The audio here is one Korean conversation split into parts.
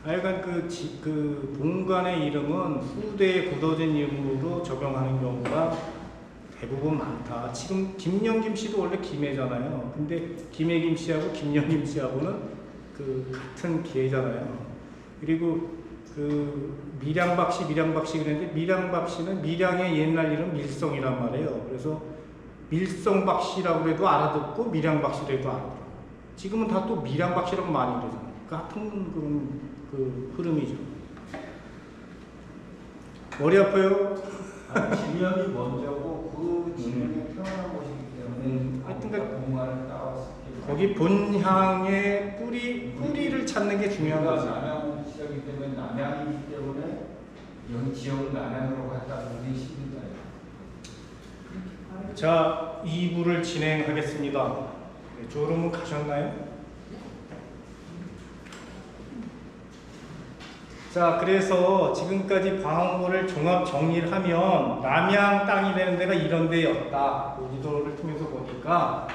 하여간 그 본관의 이름은 후대에 굳어진 이름으로 적용하는 경우가 대부분 많다. 지금 김영김 씨도 원래 김해잖아요. 근데 김해김 씨하고 김영김 씨하고는 그 같은 기회잖아요. 그리고 그 밀양박 씨 그랬는데 밀양박 씨는 밀양의 옛날 이름 밀성이란 말이에요. 그래서 밀성박 씨라고 해도 알아듣고 밀양박 씨라고 해도 알아들어. 지금은 다 또 밀양박 씨라고 많이 그러잖아요. 같은 그런 그 흐름이죠. 머리 아파요? 지명이 먼저고 그 지명이 태어난 곳이기 때문에 하여튼 공간을 따왔을 거기 본향의 뿌리를 찾는 게 중요한 거죠. 남양 지역이기 때문에 남양이기 때문에 여기 지역을 남양으로 갔다 보기 힘들다. 자, 2부를 진행하겠습니다. 졸음은 가셨나요? 자, 그래서 지금까지 광원고를 종합 정리를 하면 남양 땅이 되는 데가 이런 데였다. 지도를 통해서 보니까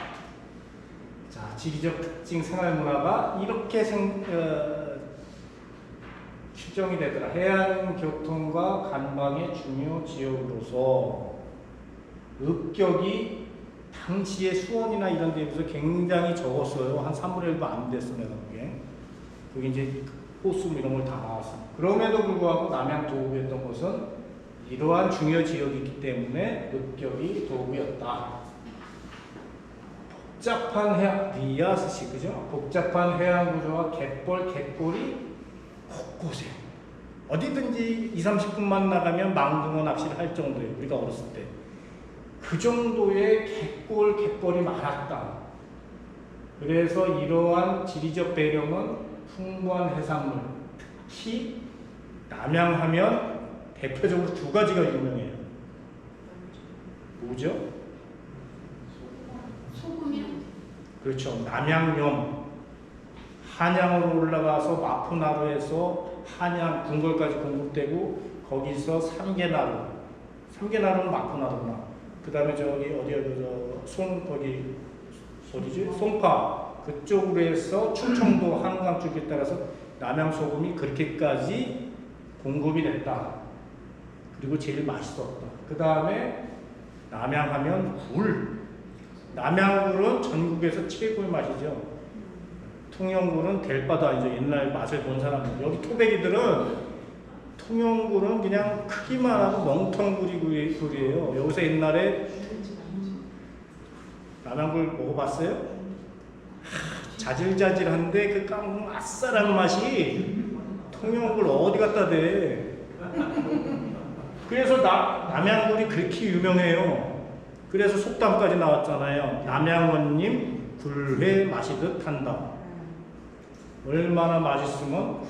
자, 지리적 특징 생활문화가 이렇게 추정이 되더라. 해안교통과 간방의 중요 지역으로서 읍격이 당시의 수원이나 이런 데에 비해서 굉장히 적었어요. 한 3분의 1도 안 됐어, 내가 보기엔. 그게 이제 호수 이런 걸 다 나왔어. 그럼에도 불구하고 남양 도읍이었던 것은 이러한 중요 지역이기 때문에 읍격이 도읍이었다. 복잡한 해양, 리아스시, 그죠? 복잡한 해양 구조와 갯골이 곳곳에 어디든지 20-30분만 나가면 망둥어 낚시를 할 정도예요. 우리가 어렸을 때. 그 정도의 갯골이 많았다. 그래서 이러한 지리적 배경은 풍부한 해산물, 특히 남양하면 대표적으로 두 가지가 유명해요. 뭐죠? 소금이요? 그렇죠. 남양염. 한양으로 올라가서 마포나루에서 한양 궁궐까지 공급되고 거기서 삼계나루는 마포나루구나. 그 다음에 저기 거기 어디지? 송파 그쪽으로 해서 충청도 한강 쪽에 따라서 남양소금이 그렇게까지 공급이 됐다. 그리고 제일 맛있었다. 그 다음에 남양하면 굴. 남양굴은 전국에서 최고의 맛이죠. 통영굴은 될 바도 아니죠. 옛날 맛을 본 사람들. 여기 토백이들은 통영굴은 그냥 크기만 하고 멍텅구리굴이에요. 여기서 옛날에 남양굴 먹어봤어요? 자질자질한데 그 깡 아싸란 맛이 통영굴 어디 갖다 대. 그래서 남양굴이 그렇게 유명해요. 그래서 속담까지 나왔잖아요. 남양원님 굴회 마시듯 한다. 얼마나 맛있으면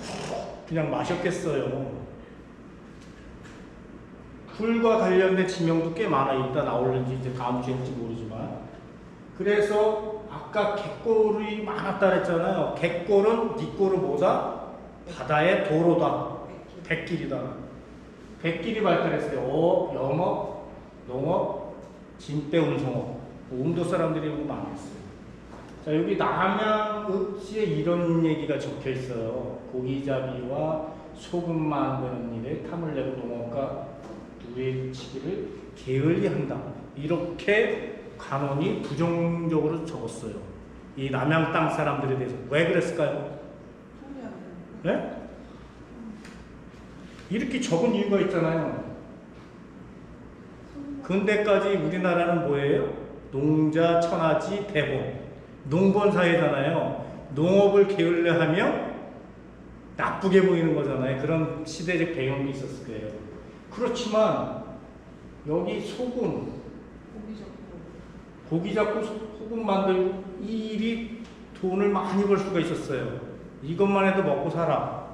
그냥 마셨겠어요. 굴과 관련된 지명도 꽤 많아. 이따 나올는지 이제 다음 주에 할지 모르지만. 그래서 아까 갯골이 많았다 그랬잖아요. 갯골은 뒷골은 뭐다? 바다의 도로다. 백길이다. 백길이 발달했어요. 어업, 영업, 농업, 진배 운송업. 음도 사람들이 많이 했어요. 자, 여기 남양읍지에 이런 얘기가 적혀 있어요. 고기잡이와 소금 만드는 일에 탐을 내고 농업과 누에치기를 게을리한다. 이렇게 간원이 부정적으로 적었어요. 이 남양 땅 사람들에 대해서. 왜 그랬을까요? 네? 이렇게 적은 이유가 있잖아요. 근대까지 우리나라는 뭐예요? 농자, 천하지, 대본. 농번 사회잖아요. 농업을 게을리하면 나쁘게 보이는 거잖아요. 그런 시대적 배경이 있었을 거예요. 그렇지만 여기 소금, 고기 잡고 소금 만들고 이 일이 돈을 많이 벌 수가 있었어요. 이것만 해도 먹고 살아.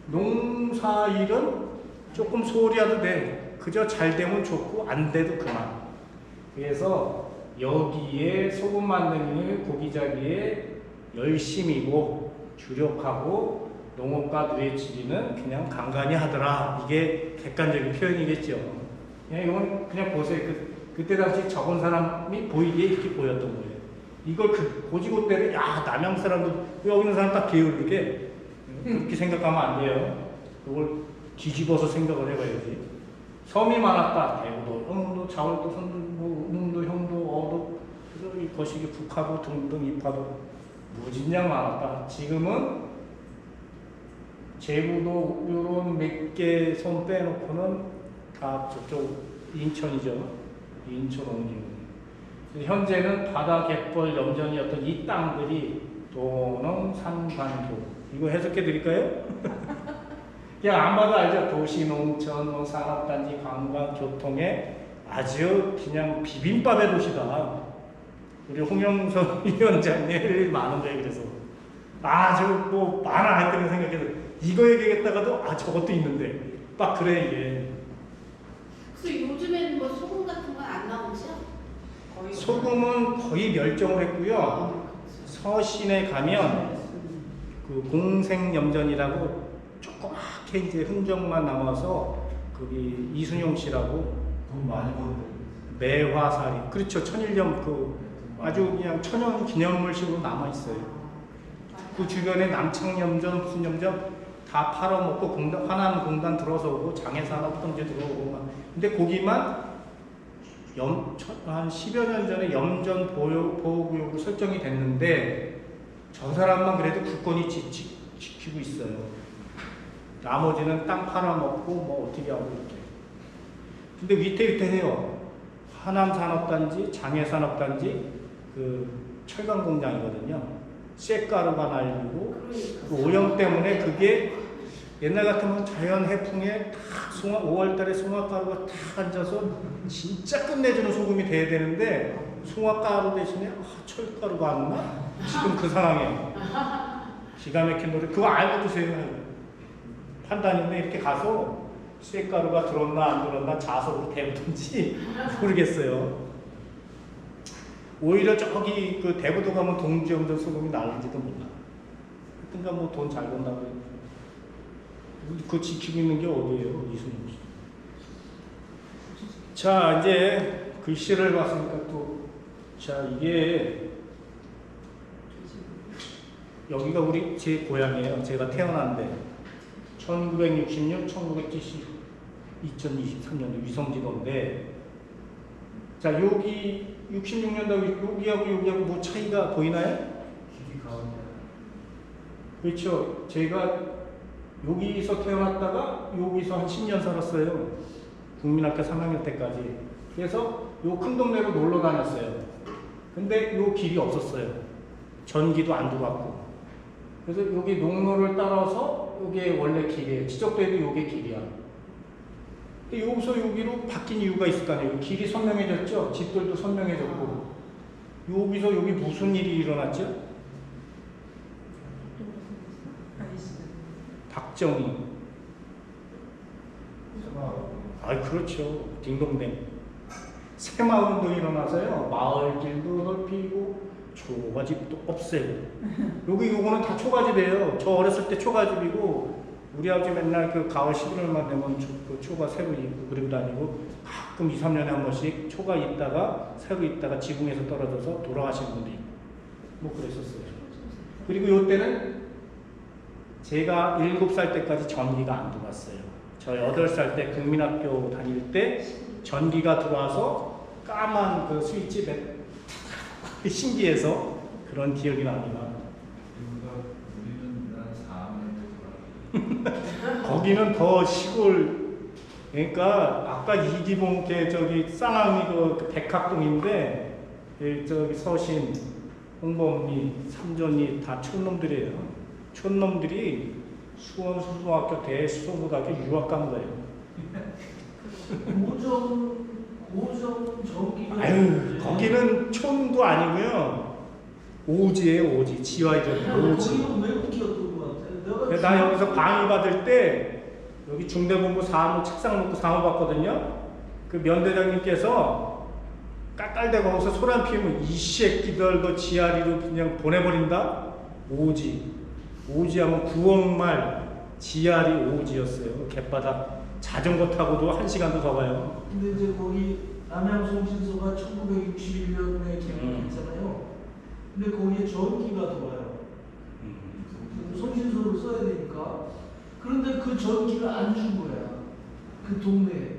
농사일은 조금 소홀히 해도 돼. 그저 잘 되면 좋고 안 돼도 그만. 그래서 여기에 소금 만드는 일, 고기잡이에 열심이고 주력하고 농업과 누에치기는 그냥 간간히 하더라. 이게 객관적인 표현이겠죠. 이건 그냥 보세요. 그때 당시 적은 사람이 보이게 이렇게 보였던 거예요. 이걸 고지고 때는 야 남양 사람들 여기 있는 사람 딱 게으르게 그렇게 생각하면 안 돼요. 그걸 뒤집어서 생각을 해봐야지. 섬이 많았다. 대구도, 영도, 자월도, 선도, 음도, 형도, 어도, 이 거시기, 북하도 등등 이파도 무진장 많았다. 지금은 제주도 이런 몇 개 섬 빼놓고는 다 저쪽 인천이죠. 인천 옹진. 현재는 바다 갯벌 염전이었던 이 땅들이 도농 산관교. 이거 해석해 드릴까요? 그냥 안 봐도 알죠. 도시, 농촌, 뭐 산업단지, 관광, 교통에 아주 그냥 비빔밥의 도시다. 우리 홍영선 위원장님 할 일 많은데 그래서 아주 뭐 많아 했던 생각해서 이거 얘기했다가도 아 저것도 있는데 딱 그래 이게. 그래서 요즘에는 뭐 소금 같은 건 안 나오죠? 거의 소금은 거의 멸종을 했고요. 서신에 가면 그 공생염전이라고 조그맣게 이제 흔적만 남아서 거기 이순용 씨라고 돈 많이 버는데. 매화살이 그렇죠. 천일염 그 아주 그냥 천연 기념물식으로 남아 있어요. 그 주변에 남창염전 무슨 염전 다 팔아먹고 공단 화난 공단 들어서 오고 장애산업단지 들어오고 막. 근데 거기만 한 10여 년 전에 염전 보호구역으로 설정이 됐는데 저 사람만 그래도 굳건히 지키고 있어요. 나머지는 땅 팔아먹고 뭐 어떻게 하고 이렇게. 근데 위태위태해요. 하남산업단지, 장애산업단지 그 철강공장이거든요. 쇳가루가 날리고 그 오염 때문에 그게 옛날 같으면 자연 해풍에 다 5월달에 송화가루가 다 앉아서 진짜 끝내주는 소금이 돼야 되는데 송화가루 대신에 철가루가 안 나? 지금 그 상황이에요. 기가 막힌 노래 그거 알고 드세요. 판단인데 이렇게 가서 쇳가루가 들었나 안 들었나 자석으로 대보든지 모르겠어요. 오히려 저기 그 대부도 가면 동지염전 소금이 나는지도 몰라. 그러니까 뭐 돈 잘 번다고 그거 지키고 있는 게 어디예요? 이순용 씨. 자 이제 글씨를 봤으니까 또 자 이게 여기가 우리 제 고향이에요. 제가 태어난 데 1966, 1970, 2023년도 위성지도인데 자 여기 66년도 여기하고 여기하고 뭐 차이가 보이나요? 길이 가운데. 그렇죠. 제가 여기서 태어났다가 여기서 한 10년 살았어요. 국민학교 3학년 때까지. 그래서 요 큰 동네로 놀러 다녔어요. 근데 요 길이 없었어요. 전기도 안 들어왔고. 그래서 여기 농로를 따라서 요게 원래 길이에요. 지적도에도 요게 길이야. 근데 여기서 여기로 바뀐 이유가 있을 거 아니에요. 길이 선명해졌죠. 집들도 선명해졌고. 여기서 여기 무슨 일이 일어났죠? 박정희. 아, 그렇죠. 딩동댕. 새마을운동이 일어나서요. 마을길도 넓히고 초가집도 없애고. 요거는 다 초가집이에요. 저 어렸을 때 초가집이고 우리 아버지 맨날 그 가을 11월만 되면 그 초가 새로 입고 그리고 다니고 가끔 2, 3년에 한 번씩 초가 있다가 새로 있다가 지붕에서 떨어져서 돌아가신 분도 있고 뭐 그랬었어요. 그리고 요때는 제가 7살 때까지 전기가 안 들어왔어요. 저 8살 때 국민학교 다닐 때 전기가 들어와서 까만 그 스위치 신기해서 그런 기억이 납니다. 우리는 한 4학년 거기는 더 시골, 그러니까 아까 이기봉께 저기 쌍항이 그 백학동인데 저기 서신, 홍범리, 삼존리 다 촌놈들이에요. 촌놈들이 수원수소학교, 대수소고등학교 유학 간 거예요. 고정 전기. 아유, 거기는 촌도 아니고요. 오지예요, 오지. 지와이죠, 오지. 거기는 외국이었던 것 같아. 나 여기서 강의 받을 때 여기 중대본부 사무 책상 놓고 사무 봤거든요. 그 면대장님께서 깔깔대고 거기서 소란 피우면 이 새끼들 그 지아리로 그냥 보내버린다. 오지하면 9억말 지아리 오지였어요. 갯바닥 자전거 타고도 1시간도 더 가요. 근데 이제 거기 남양송신소가 1961년에 개통했잖아요. 근데 거기에 전기가 들어와요. 송신소를 써야 되니까. 그런데 그 전기를 안 준 거야. 그 동네에.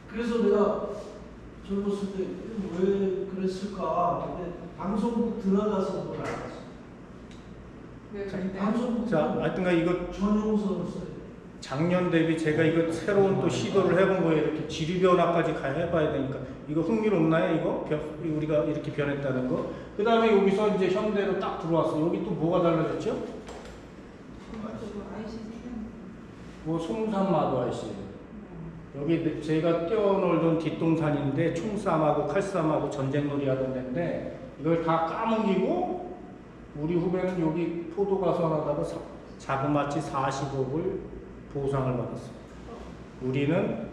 그래서 내가 젊었을 때 왜 그랬을까? 근데 방송국 들어가서 그걸 알았어. 방송국 자, 하여튼간 이거 전용선을 써야 돼. 작년 대비 제가 이거 새로운 또 시도를 해본 거예요. 이렇게 지리 변화까지 해봐야 되니까 이거 흥미롭나요? 이거 우리가 이렇게 변했다는 거. 그 다음에 여기서 이제 현대로 딱 들어왔어. 여기 또 뭐가 달라졌죠? 뭐 송산마도 IC. 여기 제가 뛰어놀던 뒷동산인데 총싸움하고 칼싸움하고 전쟁놀이 하던 데인데 이걸 다 까뭉기고 우리 후배는 여기 포도가서 하다가 자그마치 40억을 보상을 받았어. 우리는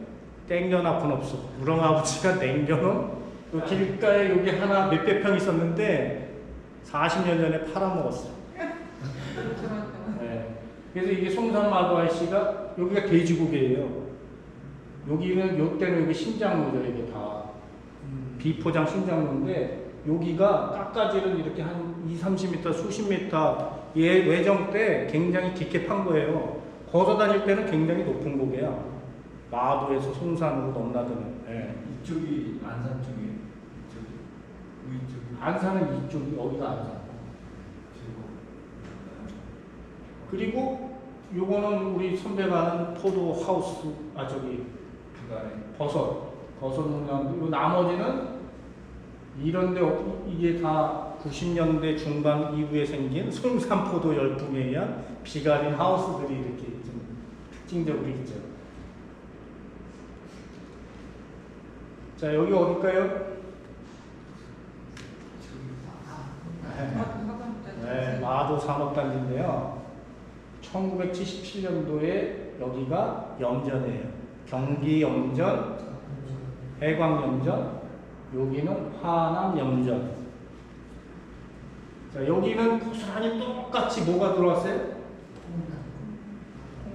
땡겨 놔픈 없어. 우렁아버지가 냉겨놓은 그 길가에 여기 하나 몇백 평 있었는데 40년 전에 팔아먹었어. 네. 그래서 이게 송산마도 IC가 여기가 돼지고기예요. 여기는 요때는 여기 신장로죠. 이게 다 비포장 신장로인데 여기가 깎아지는 이렇게 한 20-30m 수십 미터 얘 외정 때 굉장히 깊게 판 거예요. 걸어 다닐 때는 굉장히 높은 고개야. 마도에서 송산으로 넘나드는. 예. 이쪽이 안산 쪽이에요. 이쪽이 안산은 이쪽이 여기가 안산. 그리고 요거는 우리 선배가 하는 포도 하우스 버섯 농장도. 요 나머지는 이런데 이게 다 90년대 중반 이후에 생긴 송산포도 열풍에 의한 비가린 하우스들이 이렇게 좀 특징적으로 있죠. 자, 여기 어딜까요? 네, 마도 산업단지인데요. 1977년도에 여기가 염전이에요. 경기 염전, 해광 염전, 여기는 화남 염전. 자, 여기는 고스란히 똑같이 뭐가 들어왔어요?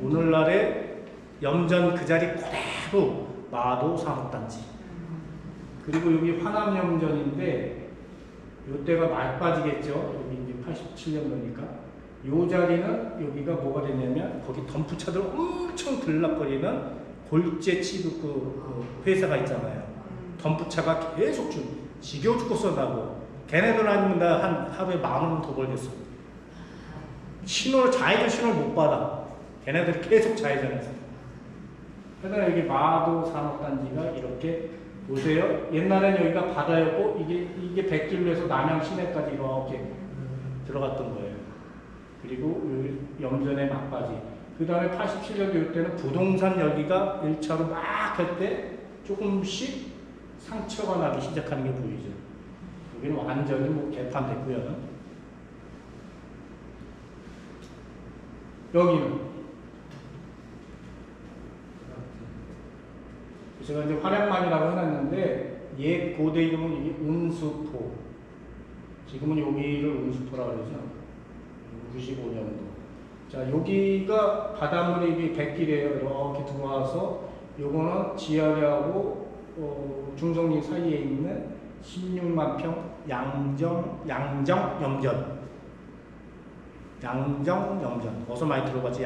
오늘날의 염전 그 자리 그대로 마도 산업단지. 그리고 여기 화남 염전인데 요때가 많이 빠지겠죠. 여기 이제 87년도니까. 요 자리는 여기가 뭐가 되냐면 거기 덤프차들 엄청 들락거리는 골재 취급 그 회사가 있잖아요. 덤프차가 계속 지겨워 죽겠어나고 걔네들 아니면 나 한 하루에 10,000원 더 벌겠어. 좌회전 신호를 못 받아. 걔네들이 계속 좌회전해서. 그러니까 여기 마도 산업단지가 이렇게 보세요. 옛날엔 여기가 바다였고 이게 백길로에서 남양 시내까지 이렇게 들어갔던 거예요. 그리고 염전의 막바지. 그 다음에 87년도 이때는 부동산 여기가 1차로 막 할 때 조금씩 상처가 나기 시작하는 게 보이죠. 여기는 완전히 뭐 개판됐고요. 여기는 제가 이제 활약만이라고 해놨는데 옛 고대 이름은 이게 은수포. 지금은 여기를 은수포라고 그러죠. 95년도. 자, 여기가 바닷물이 이게 백길이에요. 이렇게 들어와서 요거는 지하리하고 중성리 사이에 있는 16만 평 양정 염전. 양정 염전. 어서 많이 들어봤지,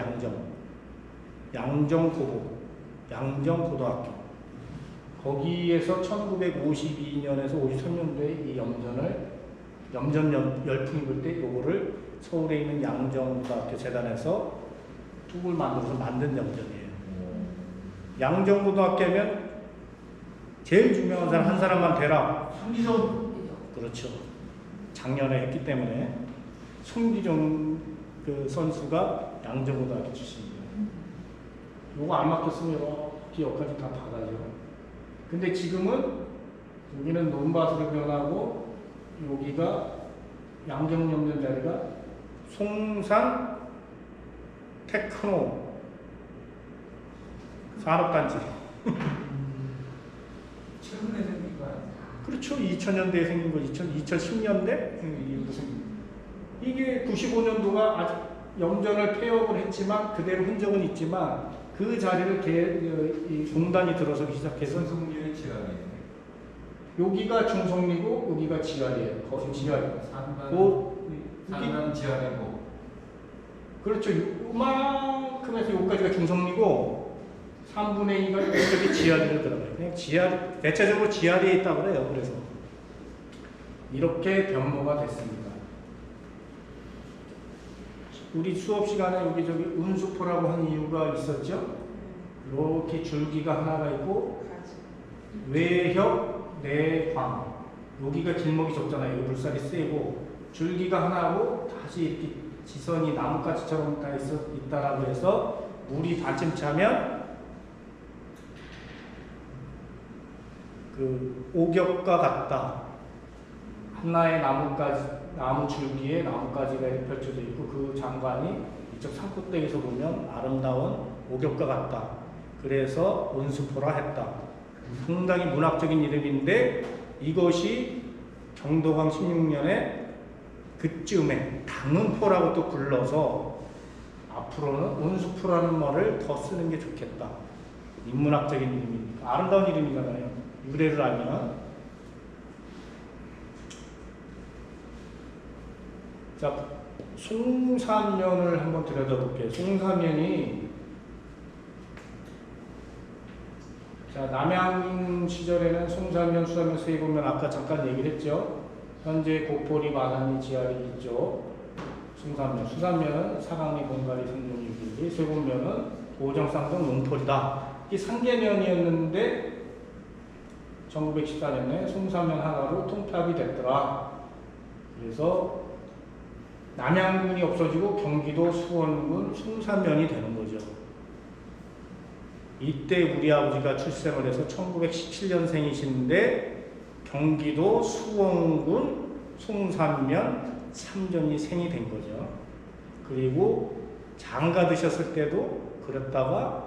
양정고등학교. 거기에서 1952년에서 53년도에 이 염전 열풍이 불 때 요거를 서울에 있는 양정고등학교 재단에서 뚝을 만들어서 만든 염전이에요. 양정고등학교면 제일 유명한 사람 한 사람만 대라. 송기정. 그렇죠. 작년에 했기 때문에 송기정 그 선수가 양정고등학교 출신이에요. 요거 안 맡겼으면 이렇게 여기까지 다 받아죠. 근데 지금은 여기는 논밭으로 변하고 여기가 양정염전 자리가 송산 테크노 산업단지. 최근에 생긴 거 아니에요? 그렇죠. 2000년대에 생긴 거, 2010년대? 이게 95년도가 아직 염전을 폐업을 했지만 그대로 흔적은 있지만 그 자리를 공단이 들어서기 시작해서 성류의 지각이에요. 여기가 중성리고 여기가 지하리에요. 거기 지하리. 상면 지하리고. 그렇죠. 요만큼에서 여기까지가 중성리고 3분의 2가 이쪽에 지하리로 들어가요. 그냥 지하리, 대체적으로 지하리에 있다고 그래요. 그래서 이렇게 변모가 됐습니다. 우리 수업 시간에 여기저기 운수포라고 한 이유가 있었죠. 이렇게 줄기가 하나가 있고 외협, 내광. 여기가 길목이 좁잖아요. 여기 물살이 세고 줄기가 하나고 다시 이렇게 지선이 나뭇가지처럼 다 있다라고 해서 물이 반쯤 차면 그 오겹과 같다. 하나의 나무 줄기에 나뭇가지가 펼쳐져 있고 그 장관이 이쪽 산꼭대기에서 보면 아름다운 오겹과 같다. 그래서 운수포라 했다. 상당히 문학적인 이름인데 이것이 경도강 16년에 그쯤에 당은포라고 또 불러서 앞으로는 운수포라는 말을 더 쓰는 게 좋겠다. 인문학적인 이름이니까 아름다운 이름이잖아요. 유래를 알면. 자, 송사면을 한번 들여다볼게요. 송사면이 자, 남양 시절에는 송사면, 수사면, 세고면 아까 잠깐 얘기를 했죠. 현재 고포리, 마산리, 지하리 있죠. 송사면, 수사면은 사강리, 본가리, 성룡, 유길리, 세고면은 고정쌍정, 농토리다. 이게 상계면이었는데 1914년에 송사면 하나로 통합이 됐더라. 그래서 남양군이 없어지고 경기도 수원군 송사면이 되는 거죠. 이때 우리 아버지가 출생을 해서 1917년생이신데 경기도 수원군 송산면 삼전이 생이 된 거죠. 그리고 장가 드셨을 때도 그랬다가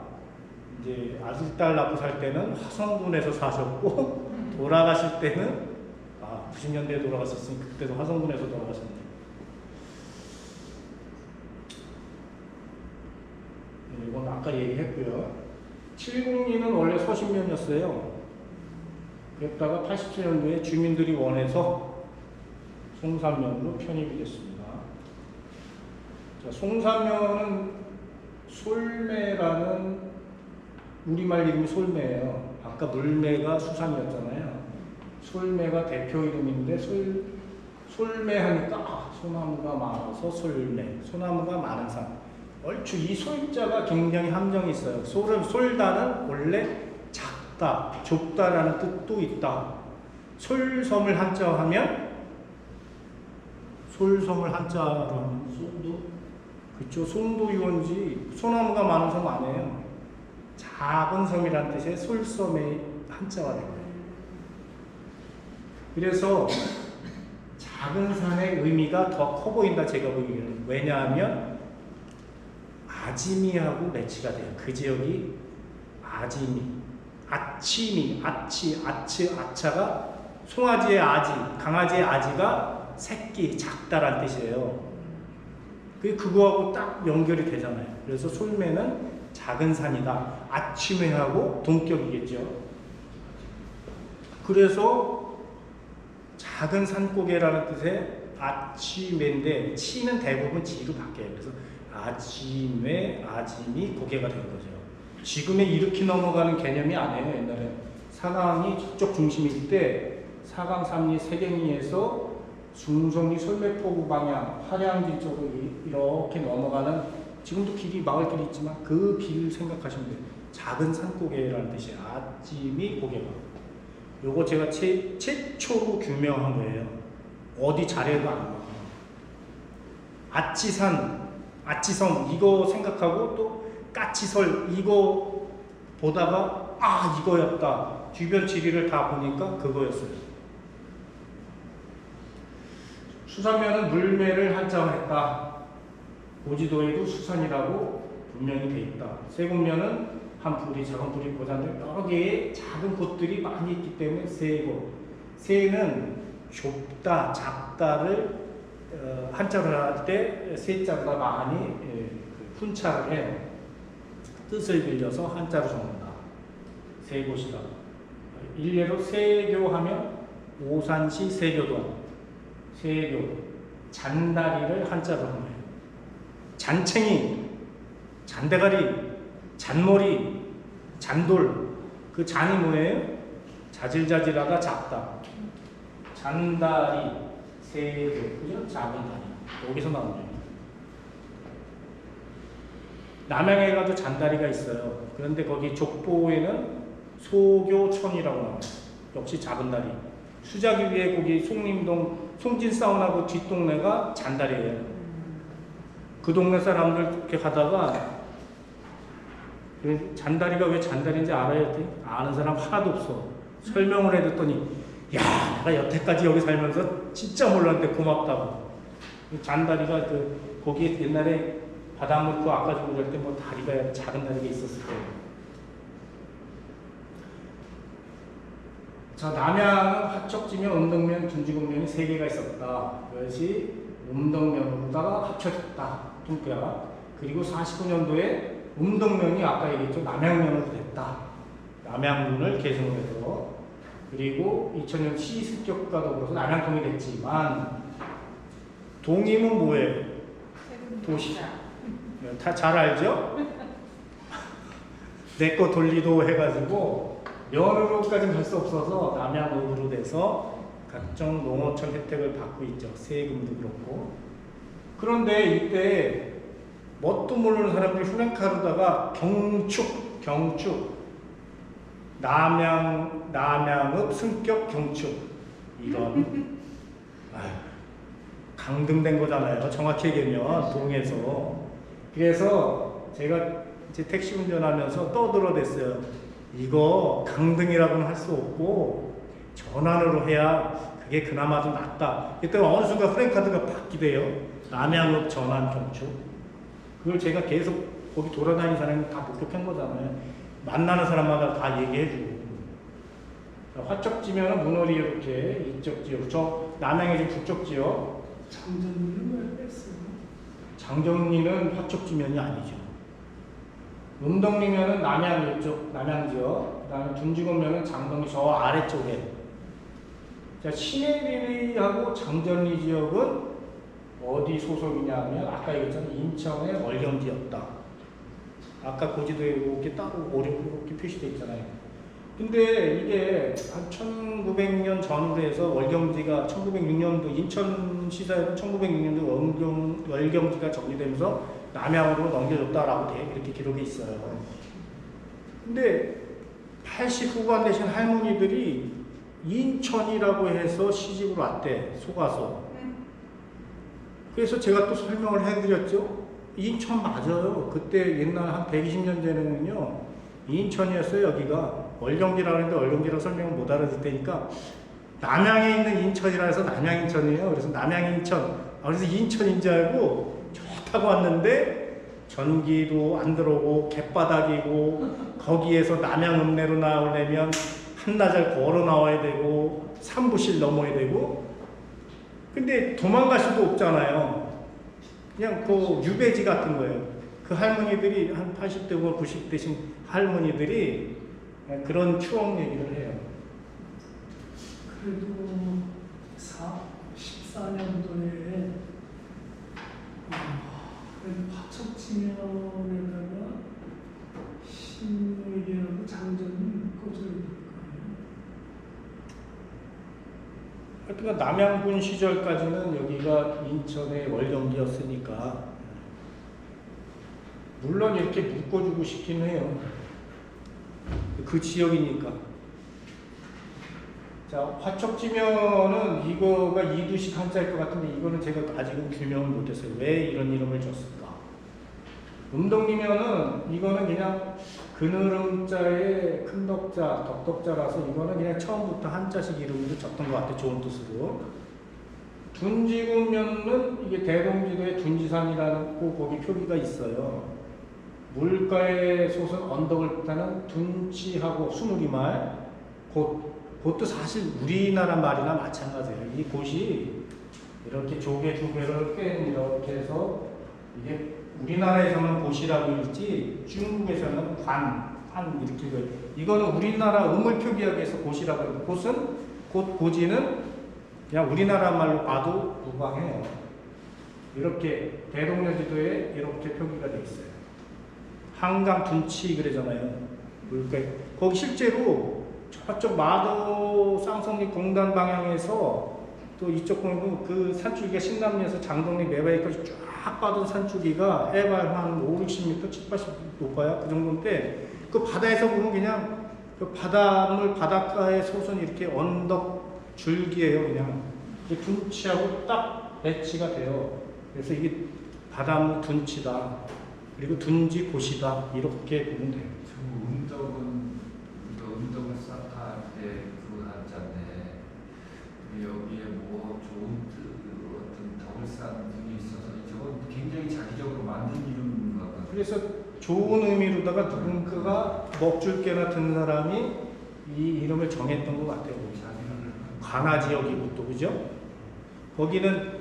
이제 아들, 딸 낳고 살 때는 화성군에서 사셨고 돌아가실 때는 90년대에 돌아가셨으니 그때도 화성군에서 돌아가셨네요. 이건 아까 얘기했고요. 702는 원래 서신면이었어요. 그랬다가 87년도에 주민들이 원해서 송산면으로 편입이 됐습니다. 자, 송산면은 솔매라는 우리말 이름이 솔매예요. 아까 물매가 수산이었잖아요. 솔매가 대표 이름인데 솔매 하니까 소나무가 많아서 솔매, 소나무가 많은 산. 얼추 이 솔자가 굉장히 함정이 있어요. 솔다는 원래 작다, 좁다라는 뜻도 있다. 솔섬을 한자로 하면 송도? 그쵸, 송도 유원지 소나무가 많은 섬 아니에요. 작은 섬이라는 뜻의 솔섬의 한자가 된 거예요. 그래서 작은 산의 의미가 더 커 보인다 제가 보기에는. 왜냐하면 아지미하고 매치가 돼요. 그 지역이 아지미, 아치미, 아차가 송아지의 아지, 강아지의 아지가 새끼, 작다란 뜻이에요. 그거하고 딱 연결이 되잖아요. 그래서 솔매는 작은 산이다. 아치매하고 동격이겠죠. 그래서 작은 산고개라는 뜻의 아치매인데 치는 대부분 지로 바뀌어요. 그래서 아지매, 아지미, 고개가 된 거죠. 지금의 이렇게 넘어가는 개념이 아니에요. 옛날에 사강이 저쪽 중심일 때 사강, 삼리, 세경리에서 중성리, 솔매포구 방향, 화량지 쪽으로 이렇게 넘어가는 지금도 길이 마을길이 있지만 그 길 생각하시면 돼요. 작은 산고개라는 뜻이에요. 아지미, 고개가. 요거 제가 최초로 규명한 거예요. 어디 자료에도 안 나와요. 아치산, 아치성 이거 생각하고 또 까치설 이거 보다가 이거였다. 주변 지리를 다 보니까 그거였어요. 수산면은 물매를 한자화했다. 고지도에도 수산이라고 분명히 돼 있다. 세곡면은 한 뿌리, 작은 뿌리, 고잔들 여러 개의 작은 곳들이 많이 있기 때문에 세곡. 세는 좁다, 작다를 한자로 할 때 세자보다 많이 훈차를 해요. 뜻을 빌려서 한자로 적는다. 세곳이다. 일례로 세교하면 오산시 세교동, 세교, 잔다리를 한자로 한 거예요. 잔챙이, 잔대가리, 잔머리, 잔돌. 그 잔이 뭐예요? 자질자질하다, 작다. 잔다리, 세교, 그죠? 작은 다리. 여기서 나온 거예요. 남양에 가도 잔다리가 있어요. 그런데 거기 족보에는 소교천이라고 나와요. 역시 작은 다리. 수자기 위에 거기 송림동 송진사원하고 뒷동네가 잔다리예요. 그 동네 사람들 이렇게 가다가 잔다리가 왜 잔다리인지 알아야 돼? 아는 사람 하나도 없어. 설명을 해줬더니 야, 내가 여태까지 여기 살면서 진짜 몰랐는데 고맙다고. 잔다리가 거기 옛날에 바닷물 그 아까 좀 그럴 때 뭐 다리가 작은 다리가 있었을 거예요. 자, 남양은 화척지면, 음덕면, 둔지군면이 3개가 있었다. 그것이 음덕면으로다가 합쳐졌다. 통뼈가. 그리고 49년도에 음덕면이 아까 얘기했죠. 남양면으로 됐다. 남양군을 계승을 해서. 그리고 2000년 시습격과 더불어서 남양통이 됐지만 동임은 뭐예요? 도시. 다 잘 알죠? 내 거 돌리도 해가지고 면으로까지는 갈 수 없어서 남양읍으로 돼서 각종 농어촌 혜택을 받고 있죠. 세금도 그렇고. 그런데 이때 뭣도 모르는 사람들이 후렌카르다가 경축 남양읍 승격 경축 이건 강등된 거잖아요. 정확히 얘기하면 동에서. 그래서 제가 이제 택시 운전하면서 떠들어댔어요. 이거 강등이라고는 할 수 없고 전환으로 해야 그게 그나마 좀 낫다. 그때 어느 순간 프랭카드가 바뀌대요. 남양읍 전환 경축. 그걸 제가 계속 거기 돌아다니는 사람이 다 목격한 거잖아요. 만나는 사람마다 다 얘기해주고. 화척지면은 문어리 이렇게 이쪽 지역, 저 남양이 좀 북쪽 지역. 장전리를 왜 뺐어요? 장정리는 화척지면이 아니죠. 음덕리면은 남양 이쪽, 남양 지역. 그 다음에 둔지군면은 장동리 저 아래쪽에. 자, 신해리하고 장전리 지역은 어디 소속이냐 하면 아까 얘기했잖아요. 인천의 월경지였다. 아까 고지도에 이렇게 따로 오른쪽으로 이렇게 표시되어 있잖아요. 근데 이게 한 1900년 전후로 해서 월경지가 1906년도 인천시사에도 1906년도 월경지가 정리되면서 남양으로 넘겨줬다라고 이렇게 기록이 있어요. 근데 80 후반 되신 할머니들이 인천이라고 해서 시집을 왔대. 속아서. 그래서 제가 또 설명을 해드렸죠. 인천 맞아요. 그때 옛날 한 120년 전에는요. 인천이었어요. 여기가. 월경지라고 했는데 월경지라고 설명을 못 알아듣으니까 남양에 있는 인천이라 해서 남양인천이에요. 그래서 남양인천. 그래서 인천인 줄 알고 좋다고 왔는데 전기도 안 들어오고 갯바닥이고 거기에서 남양읍내로 나오려면 한나절 걸어 나와야 되고 3부실 넘어야 되고 근데 도망갈 수도 없잖아요. 그냥 그 유배지 같은 거예요. 그 할머니들이 한 80대고 90대신 할머니들이 그런 추억 얘기를 해요. 그래도 14년도에 화척지면에다가 신의리하고 장전이 꺼져 있는 거예요. 하여튼 남양군 시절까지는 여기가 인천의 월경지였으니까 물론 이렇게 묶어주고 싶긴 해요. 그 지역이니까. 자, 화척지면은 이거가 이두식 한자일 것 같은데 이거는 제가 아직은 규명을 못했어요. 왜 이런 이름을 줬을까? 음덕리면은 이거는 그냥 그늘음자에 큰 덕자, 덕덕자라서 이거는 그냥 처음부터 한자식 이름으로 줬던 것 같아요. 좋은 뜻으로. 둔지군면은 이게 대동지도에 둔지산이라는 거기 표기가 있어요. 물가에 솟은 언덕을 따는 둔치하고 수누리말 그것도 사실 우리나라 말이나 마찬가지예요. 이 곳이 이렇게 조개 두 개를 꿰 이렇게 해서 이게 우리나라에서는 곳이라고 읽지 중국에서는 관 이렇게 이거는 우리나라 음을 표기하기 위해서 곳이라고 해요. 곳은 곧 고지는 그냥 우리나라 말로 봐도 무광해요. 이렇게 대동여지도에 이렇게 표기가 되어 있어요. 한강 둔치 그러잖아요. 그러니까 거기 실제로 저쪽 마도 쌍성리 공단 방향에서 또 이쪽 보면 그 산줄기가 신남리에서 장동리 매바위까지 쫙 뻗은 산줄기가 해발 한 5, 60m, 7, 80m 높아요. 그 정도인데 그 바다에서 보면 그냥 그 바닷물 바닷가에 솟은 이렇게 언덕 줄기예요. 그냥 둔치하고 딱 배치가 돼요. 그래서 이게 바닷물 둔치다. 그리고 둔지 곳이다. 이렇게 보면 돼요. 저 음덕은 싹할 때 그거 한자인데 여기에 뭐 좋은 어떤 덕을 쌓는 등이 있어서 저건 굉장히 자기적으로 만든 이름인 것 같아요. 그래서 좋은 의미로다가 누군가가 먹줄게나 든 사람이 이 이름을 정했던 것 같아요. 관아 지역이고 또 그죠? 거기는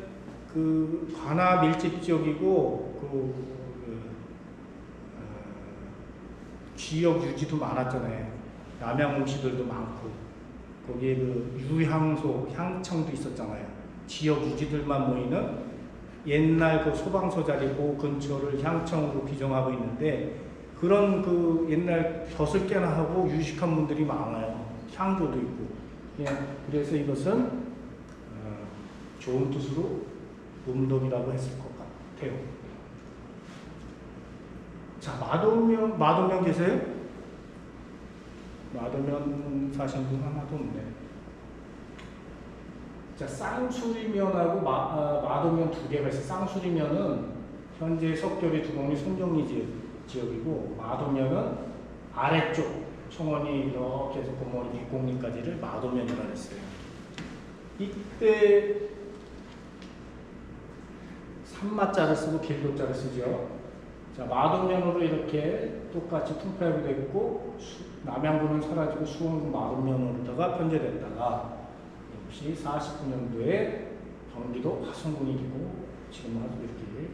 그 관아 밀집 지역이고 지역 유지도 많았잖아요. 남양몽시들도 많고 거기에 그 유향소, 향청도 있었잖아요. 지역 유지들만 모이는 옛날 그 소방서 자리 그 근처를 향청으로 규정하고 있는데 그런 그 옛날 벼슬 깨나 하고 유식한 분들이 많아요. 향조도 있고. 그래서 이것은 좋은 뜻으로 음덕이라고 했을 것 같아요. 자, 마도면 계세요? 마도면 사신 분 하나도 없네. 자, 쌍수리면하고 마도면 두 개가 있어요. 쌍수리면은 현재 석결이 두곡리 송정리 지역이고 마도면은 아래쪽 청원이 이렇게 해서 고모리 뒷곡리까지를 마도면이라고 했어요. 이때 산마자를 쓰고 길도자를 쓰죠. 자, 마도면으로 이렇게 똑같이 통폐합이 됐고 남양구는 사라지고 수원구 마도면으로다가 편제됐다가 역시 49년도에 경기도 화성군이 되고 지금 아주 이렇게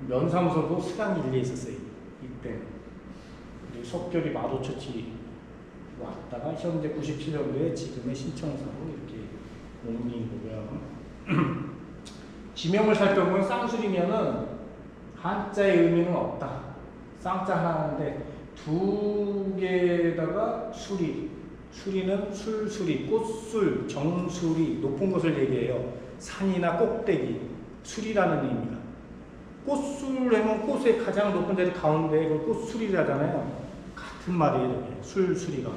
면사무소도 수강일리에 있었어요. 이때 그리고 석결이 마도처치 왔다가 현재 97년도에 지금의 신청사로 이렇게 옮긴 거고요. 지명을 살펴보면 쌍수리면은 한자의 의미는 없다. 쌍자 하나인데 두 개에다가 수리. 수리는 술수리, 꽃술, 정수리, 높은 것을 얘기해요. 산이나 꼭대기, 수리라는 의미가. 꽃술 하면 꽃의 가장 높은 데를 가운데 그걸 꽃술이라잖아요. 같은 말이에요. 술수리가.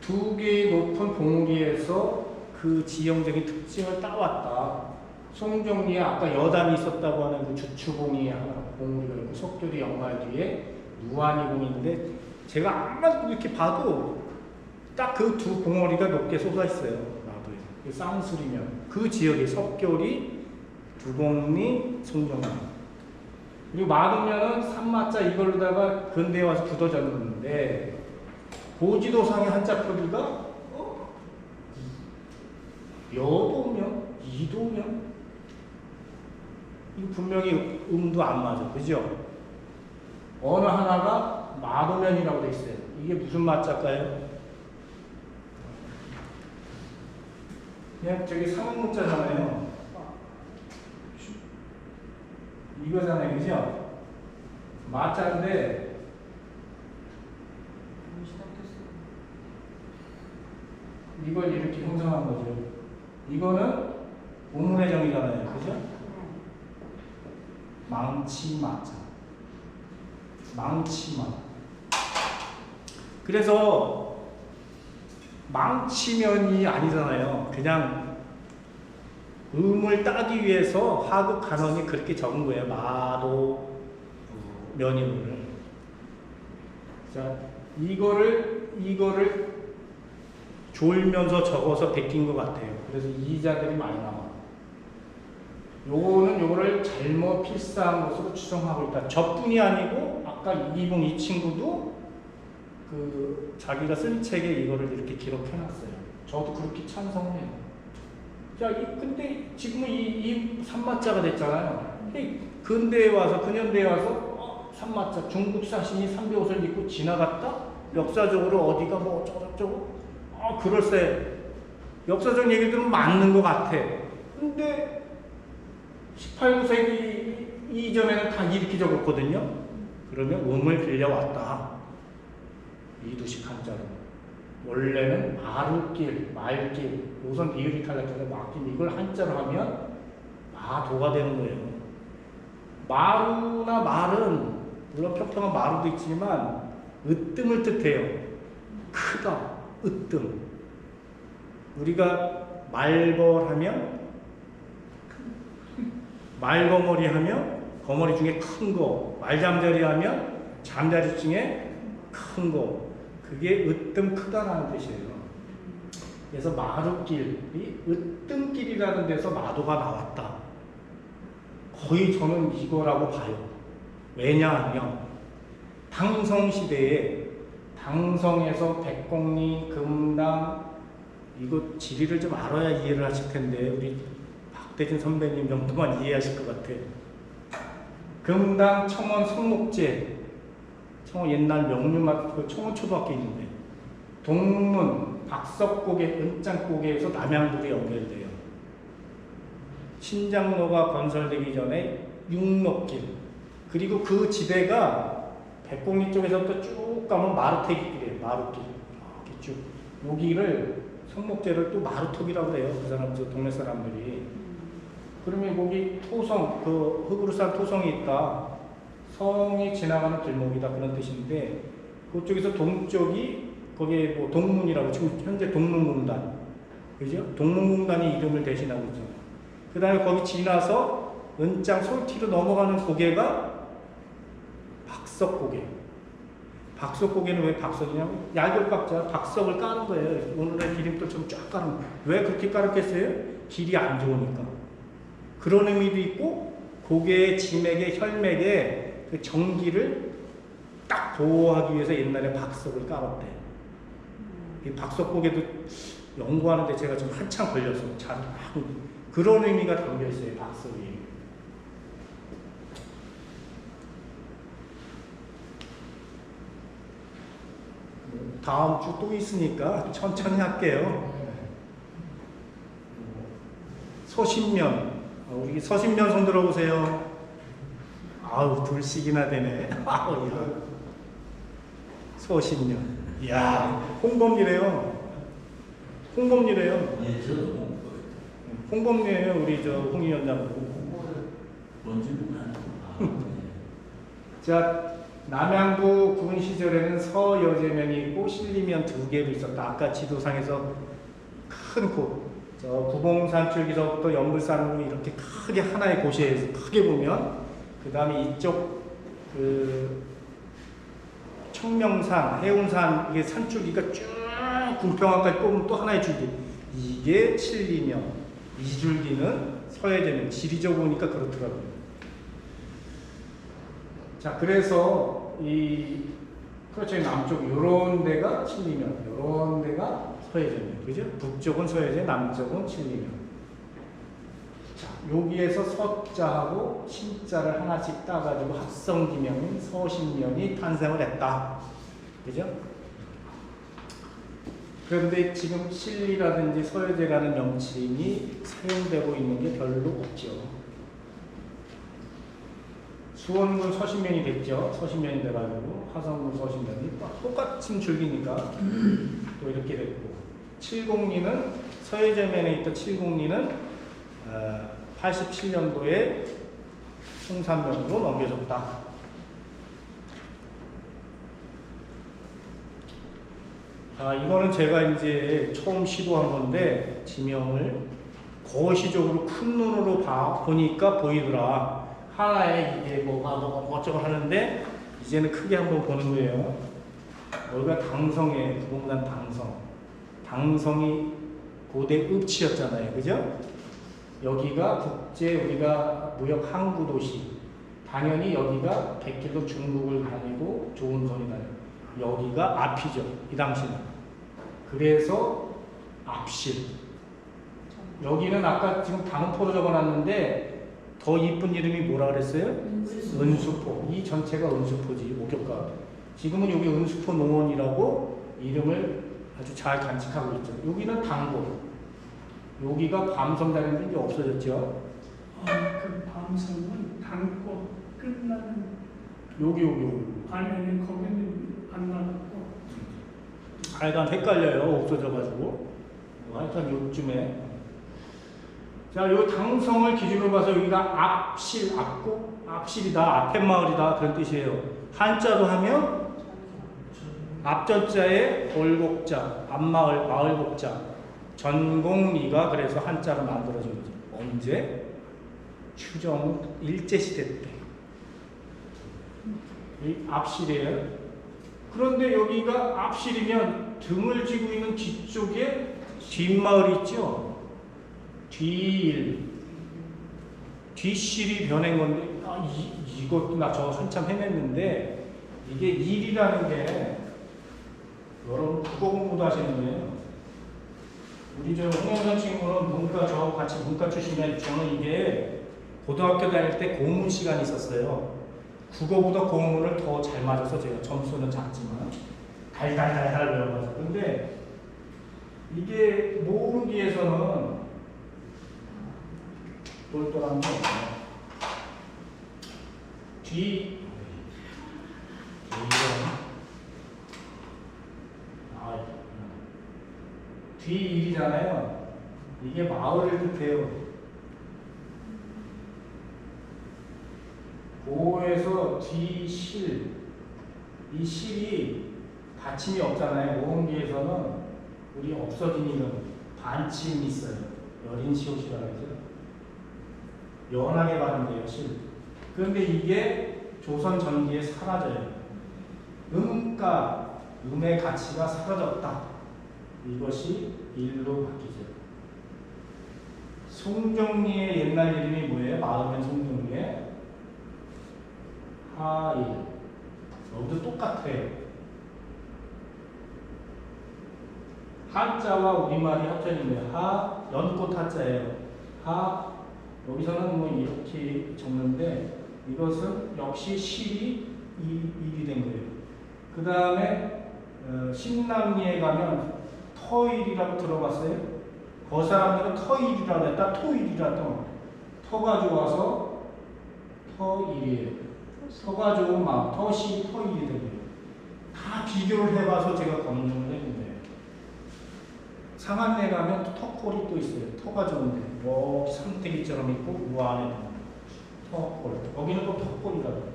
두 개의 높은 봉우리에서 그 지형적인 특징을 따왔다. 송정리에 아까 여담이 있었다고 하는 그 주추봉이 하나 봉우리가 있고 석교리 연말 뒤에 무한이봉이 있는데 제가 아무리 이렇게 봐도 딱 그 두 봉우리가 높게 솟아 있어요. 나도에. 그 쌍수리면 그 지역의 석교리, 두곡리, 송정리. 그리고 마도면은 산마자 이걸로다가 근대에 와서 굳어졌는데 고지도상의 한자 표기가 여도면, 이도면 이거 분명히 음도 안 맞아, 그죠? 어느 하나가 마도면이라고 돼 있어요. 이게 무슨 마자일까요? 그냥 저기 상문자잖아요. 이거잖아요, 그죠? 마자인데 이걸 이렇게 형성한 거죠. 이거는 우문의 정이잖아요, 그죠? 망치마자. 망치마. 그래서 망치면이 아니잖아요. 그냥 음을 따기 위해서 하급 간언이 그렇게 적은 거예요. 마도 면임을. 자, 이거를 졸면서 적어서 베낀 것 같아요. 그래서 이자들이 많이 나와요. 요거를 잘못 필사한 것으로 추정하고 있다. 저뿐이 아니고 아까 이기봉 이 친구도 그 자기가 쓴 책에 이거를 이렇게 기록해놨어요. 저도 그렇게 찬성해요. 자, 근데 지금은 이 산마자가 됐잖아요. 근대에 와서 근현대에 와서 산마자 중국 사신이 삼배옷을 입고 지나갔다. 역사적으로 어디가 뭐 어쩌고저쩌고 그럴싸해. 역사적 얘기들은 맞는 것 같아. 근데 18, 9세기 이전에는 다 이렇게 적었거든요. 그러면 음을 빌려왔다. 이두식 한자로. 원래는 마루길, 말길, 우선 비율이 탈락해서 막길, 이걸 한자로 하면 마도가 되는 거예요. 마루나 말은 물론 평평한 마루도 있지만 으뜸을 뜻해요. 크다, 으뜸. 우리가 말벌하면 말거머리 하면 거머리 중에 큰 거, 말잠자리 하면 잠자리 중에 큰 거. 그게 으뜸 크다라는 뜻이에요. 그래서 마루길이 으뜸길이라는 데서 마도가 나왔다. 거의 저는 이거라고 봐요. 왜냐하면 당성시대에 당성에서 백곡리, 금당 이거 지리를 좀 알아야 이해를 하실 텐데 우리 박대진 선배님 정도만 이해하실 것 같아요. 금당, 청원, 성목제, 청원 옛날 명륜학교 청원초등학교 있는데 동문, 박석고개, 은장고개에서 남양불이 연결돼요. 신장로가 건설되기 전에 육록길, 그리고 그 지대가 백곡리 쪽에서부터 쭉 가면 마루태길이에요. 마루길 이렇게 쭉 여기를 성목제를 또 마루톱이라고 그래요. 그 사람, 저 동네 사람들이. 그러면 거기 토성, 그 흙으로 싼 토성이 있다. 성이 지나가는 길목이다. 그런 뜻인데, 그쪽에서 동쪽이, 거기에 뭐 동문이라고, 지금 현재 동문공단. 그죠? 동문공단이 이름을 대신하고 있잖아요. 그 다음에 거기 지나서 은장 솔티로 넘어가는 고개가 박석고개. 박석고개는 왜 박석이냐면 야결박자 박석을 까는 거예요. 오늘의 기림돌처럼 쫙 까는 거예요. 왜 그렇게 깔았겠어요? 길이 안 좋으니까. 그런 의미도 있고 고개의 지맥의 혈맥의 그 정기를 딱 보호하기 위해서 옛날에 박석을 깔았대. 이 박석고개도 연구하는데 제가 좀 한참 걸렸어요. 잘 그런 의미가 담겨 있어요. 박석이. 다음 주 또 있으니까 천천히 할게요. 서신면. 우리 서신면 손 들어보세요. 아우, 둘씩이나 되네. 서신면. 이야, 홍범리래요. 홍범리래요. 예, 저도 홍범리예요. 우리 저 홍위원장. 뭔지는 알고. 자, 남양부 군 시절에는 서여제면이 있고 신리면 2개로 있었다. 아까 지도상에서 큰 곳, 저 구봉산줄기서부터 연불산으로 이렇게 크게 하나의 곳이에요. 크게 보면 그 다음에 이쪽 그 청명산, 해운산 이게 산줄기가 쭉 궁평항까지 뽑으면 또 하나의 줄기. 이게 신리면, 이 줄기는 서여제면. 지리적으로 보니까 그렇더라고요. 자, 그래서 그렇죠. 남쪽 요런 데가 신리면, 요런 데가 서해제면, 그죠? 북쪽은 서해제, 남쪽은 신리면. 자, 여기에서 서자하고 신자를 하나씩 따가지고 합성기명인 서신면이 탄생을 했다. 그죠? 그런데 지금 신리라든지 서해제라는 명칭이 사용되고 있는 게 별로 없죠. 수원군 서신면이 됐죠. 서신면이 돼가지고 화성군 서신면이 똑같은 줄기니까 또 이렇게 됐고, 칠곡리는 서해제면에 있던 칠곡리는 87년도에 송산면으로 넘겨졌다. 이거는 제가 이제 처음 시도한 건데 지명을 거시적으로 큰 눈으로 보니까 보이더라. 하나에 이게 뭐가 어쩌고 하는데 이제는 크게 한번 보는 거예요. 여기가 당성에 구봉산 당성. 당성이 고대 읍치였잖아요. 그죠? 여기가 국제 우리가 무역 항구 도시. 당연히 여기가 백길도 중국을 다니고 좋은 손이 다녀요. 여기가 앞이죠. 이 당시는. 그래서 앞실. 여기는 아까 지금 당포로 적어놨는데 더 이쁜 이름이 뭐라 그랬어요? 은수포. 이 전체가 은수포지, 목욕가. 지금은 여기 은수포 농원이라고 이름을 아주 잘 간직하고 있죠. 여기는 당고, 여기가 밤섬다리는 이제 없어졌죠. 그 밤섬은 담고 끝나는 여기. 아니 거기는 안 나갔고 하여간 헷갈려요. 없어져가지고. 하여간 요쯤에. 자, 요 당성을 기준으로 봐서 여기가 앞실, 앞실이다, 앞에 마을이다 그런 뜻이에요. 한자로 하면 앞전자에 골곡자, 앞마을, 마을곡자, 전공리가 그래서 한자로 만들어진 거죠. 언제? 추정 일제시대 때. 이 앞실이에요. 그런데 여기가 앞실이면 등을 지고 있는 뒤쪽에 뒷마을이 있죠. 뒷실이 변한 건데, 이것도 나 저 한참 헤맸는데, 이게 일이라는 게, 여러분 국어 공부도 하시는 거예요. 우리 저 홍영선 친구는 문과, 저 같이 문과 출신이라 저는 이게 고등학교 다닐 때 고문 시간이 있었어요. 국어보다 고문을 더 잘 맞아서 제가 점수는 작지만, 달달달달 외워가지고. 근데, 이게 모으기에서는 똘똘한 거 뒤일이잖아요. 이게 마을을 뜻해요. 고에서 뒤실, 이 실이 받침이 없잖아요. 모음기에서는 우리 없어진 이름 반침이 있어요. 여린 시옷이라고 해서 연하게 발음돼요. 실. 그런데 이게 조선 전기에 사라져요. 음가, 음의 가치가 사라졌다. 이것이 일로 바뀌죠. 송정리의 옛날 이름이 뭐예요? 마음의 송정리의 하일. 여기도 똑같아요. 한자와 우리말이 합쳐진 거예요. 연꽃 한자예요. 여기서는 뭐 이렇게 적는데 이것은 역시 실이 일이 된 거예요. 그 다음에 신남리에 가면 터일이라고 들어봤어요? 그 사람들은 터일이라고 했다. 토일이라고. 터가 좋아서 터일이에요. 터가 좋은 마음, 터시, 터일이 된 거예요. 다 비교를 해봐서 제가 검증을 해준 거예요. 상한내 가면 터콜이 또 있어요. 터가 좋은데 뭐 삼태기처럼 있고 그 안에 터콜. 여기는 또 터콜이라고.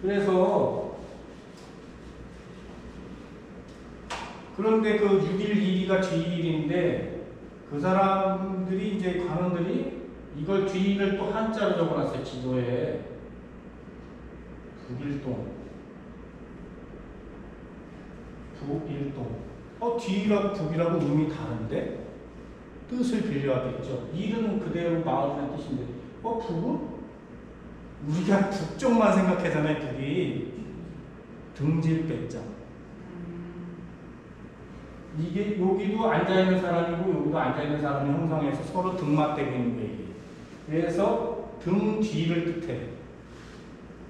그래서 그런데 그 6일 2일이가 뒤일인데 그 사람들이 이제 관원들이 이걸 뒤일을 또 한자로 적어놨어요. 지도에 북일동. 뒤라고 북이라고 의미 다른데 뜻을 빌려야겠죠. 일은 그대로 마을이라는 뜻인데 북은 우리가 북쪽만 생각하잖아요. 북이 등질 배자. 이게 여기도 앉아 있는 사람이고 여기도 앉아 있는 사람이 형성해서 서로 등맞대고 있는 거예요. 그래서 등 뒤를 뜻해.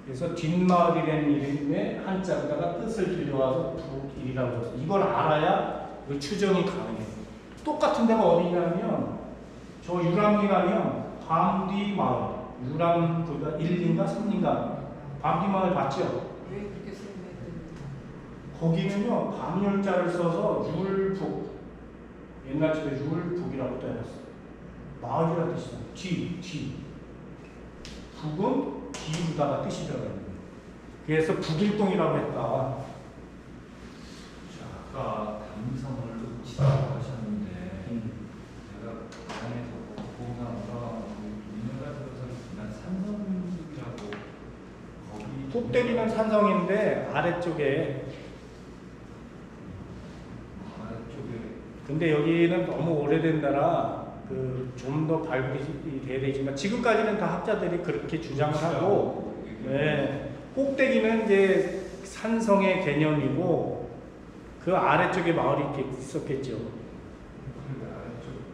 그래서 뒷마을이라는 이름의 한자에다가 뜻을 빌려와서 북일이라고 했어요. 이걸 알아야 그 추정이 가능해요. 똑같은 데가 어디냐면 저 유람리 가면 밤뒤 마을, 유람 그가 1인가 3인가 밤뒤 마을 봤죠? 왜 그렇게 생각했는지. 거기는요 밤열자를 써서 율북, 옛날 집에 율북이라고 또 해놨어요. 마을이라는 뜻이잖아요. 뒤. 북은 뒤로다가 뜻이 들어가는 거예요. 그래서 북일동이라고 했다. 아까 담성을 읍지라고 하셨는데 제가 안에서 보면서 민요가 들어서 지난 산성이라고 거기 꼭대기는 산성인데 아래쪽에 근데 여기는 너무 오래된 데라 좀 더 발굴이 돼야 되지만 지금까지는 다 학자들이 그렇게 주장을 하고 꼭대기는 이제 산성의 개념이고 그 아래쪽에 마을이 이렇게 있었겠죠.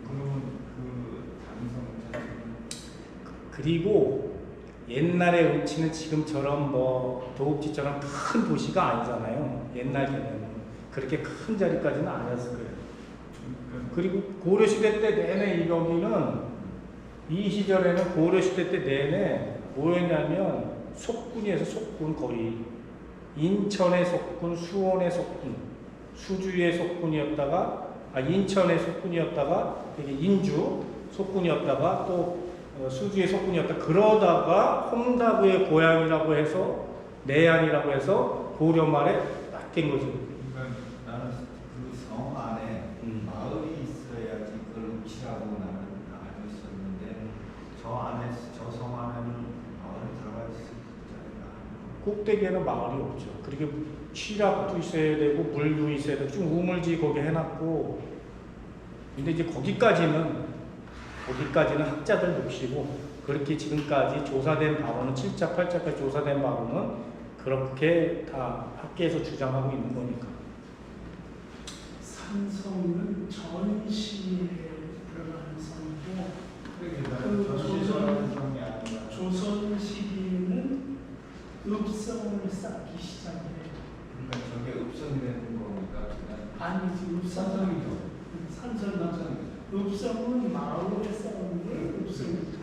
그러면 그 담성 그리고 옛날의 음치는 지금처럼 뭐 도읍지처럼 큰 도시가 아니잖아요. 옛날 개념은 그렇게 큰 자리까지는 아니었을 거예요. 그리고 고려시대 때 내내 여기는 이 시절에는 고려시대 때 내내 뭐였냐면 속군이에서 속군 거의 인천의 속군, 수원의 속군, 수주의 속군이었다가 인천의 속군이었다가 되게 인주 속군이었다가 또 수주의 속군이었다. 그러다가 홍다구의 고향이라고 해서 내안이라고 해서 고려 말에 딱 된 거죠. 그러니까 나는 그 성 안에 마을이 있어야지 그걸 읍치라고 나는 알고 있었는데 저 안에 저 성 안에는 마을이 들어가 있을 자리가 꼭대기에는 마을이 없죠. 그리고 취락도 있어야 되고 물도 있어야 되고 좀 우물지 거기 해놨고 근데 이제 거기까지는 학자들 몫이고 그렇게 지금까지 조사된 바로는 7차, 8차까지 조사된 바로는 그렇게 다 학계에서 주장하고 있는 거니까. 산성은 전시에 들어가는 성이고 그게 전시설하는 성이 아니라 조선 시기에는 읍성을 쌓기 시작해요. 그러니까 저게 읍성이 되는 거니까 그냥 아니지 산성이죠. 산성이죠. 읍성은 마을에 쌓는 게 읍성이죠.